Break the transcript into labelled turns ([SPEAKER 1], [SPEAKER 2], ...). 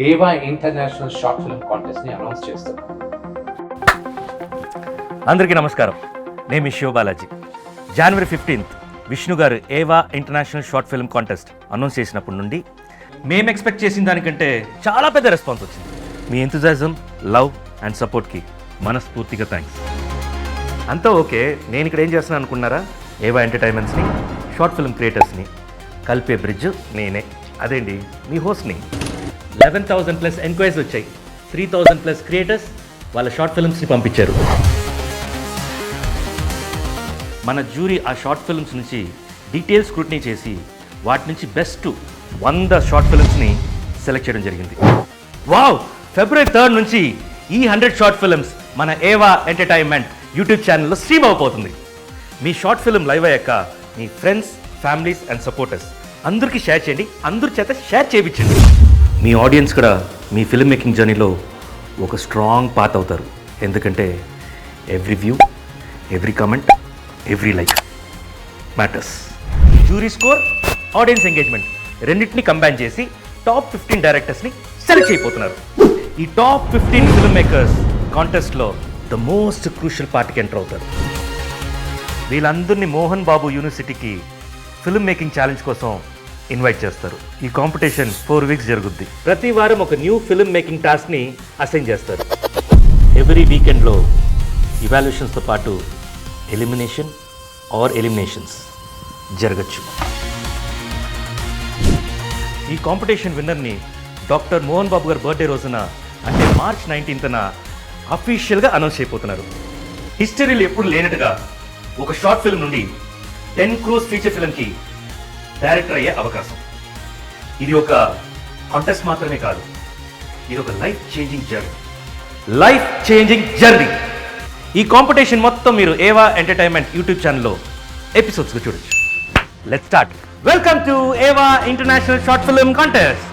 [SPEAKER 1] ఏవా international short film కాంటెస్ట్ని announce చేస్తున్నాం.
[SPEAKER 2] అందరికీ నమస్కారం. నేను మీ శివబాలాజీ. జనవరి 15th విష్ణు గారు ఏవా international short film contest announce చేసినప్పటి నుండి మేము ఎక్స్పెక్ట్ చేసిన దానికంటే చాలా పెద్ద రెస్పాన్స్ వచ్చింది. మీ ఎంతూజియాజం, లవ్ అండ్ సపోర్ట్కి మనస్ఫూర్తిగా థ్యాంక్స్. అంతా ఓకే, నేను ఇక్కడ ఏం చేస్తున్నాను అనుకున్నారా? ఏవా ఎంటర్టైన్మెంట్స్ని, షార్ట్ ఫిల్మ్ క్రియేటర్స్ని కలిపే బ్రిడ్జ్ నేనే. అదేంటి మీ హోస్ట్ని. 11,000+ ఎంక్వైరీస్ వచ్చాయి. 3,000+ క్రియేటర్స్ వాళ్ళ షార్ట్ ఫిల్మ్స్ని పంపించారు. మన జ్యూరీ ఆ షార్ట్ ఫిల్మ్స్ నుంచి డీటెయిల్ స్క్రూటినీ చేసి వాటి నుంచి బెస్ట్ 100 షార్ట్ ఫిల్మ్స్ని సెలెక్ట్ చేయడం జరిగింది. వావ్! ఫిబ్రవరి 3rd నుంచి ఈ 100 షార్ట్ ఫిల్మ్స్ మన ఏవా ఎంటర్టైన్మెంట్ యూట్యూబ్ ఛానల్లో స్ట్రీమ్ అయిపోతుంది. మీ షార్ట్ ఫిల్మ్ లైవ్ అయ్యాక మీ ఫ్రెండ్స్, ఫ్యామిలీస్ అండ్ సపోర్టర్స్ అందరికీ షేర్ చేయండి. అందరి చేత షేర్ చేయించండి. మీ ఆడియన్స్ కూడా మీ ఫిల్మ్ మేకింగ్ జర్నీలో ఒక స్ట్రాంగ్ పాత్ అవుతారు. ఎందుకంటే every view, every comment, every like matters. Jury score, audience engagement రెండింటిని కంబైన్ చేసి టాప్ 15 డైరెక్టర్స్ని సెలెక్ట్ అయిపోతున్నారు. ఈ టాప్ 15 ఫిల్మ్ మేకర్స్ కాంటెస్ట్లో ద మోస్ట్ క్రూషియల్ పార్టీకి ఎంటర్ అవుతారు. వీళ్ళందరినీ మోహన్ బాబు యూనివర్సిటీకి ఫిల్మ్ మేకింగ్ ఛాలెంజ్ కోసం ఇన్వైట్ చేస్తారు. ఈ కాంపిటీషన్ 4 weeks జరుగుద్ది. ప్రతి వారం ఒక న్యూ ఫిల్మ్ మేకింగ్ టాస్క్ని అసైన్ చేస్తారు. ఎవ్రీ వీకెండ్లో ఇవాల్యుయేషన్స్తో పాటు ఎలిమినేషన్ ఆర్ ఎలిమినేషన్స్ జరగచ్చు. ఈ కాంపిటీషన్ విన్నర్ని డాక్టర్ మోహన్ బాబు గారి బర్త్డే రోజున అంటే March 19th అఫీషియల్గా అనౌన్స్ అయిపోతున్నారు. హిస్టరీలో ఎప్పుడు లేనట్టుగా ఒక షార్ట్ ఫిల్మ్ నుండి 10 crores ఫీచర్ ఫిల్మ్కి డైరెక్టర్ అయ్యే అవకాశం. ఇది ఒక కాంటెస్ట్ మాత్రమే కాదు, ఇది ఒక లైఫ్ చేంజింగ్ జర్నీ. ఈ కాంపిటీషన్ మొత్తం మీరు ఏవా ఎంటర్టైన్మెంట్ యూట్యూబ్ ఛానల్లో ఎపిసోడ్స్గా చూడొచ్చు. Let's start. వెల్కమ్ టు ఏవా ఇంటర్నేషనల్ షార్ట్ ఫిల్మ్ కాంటెస్ట్.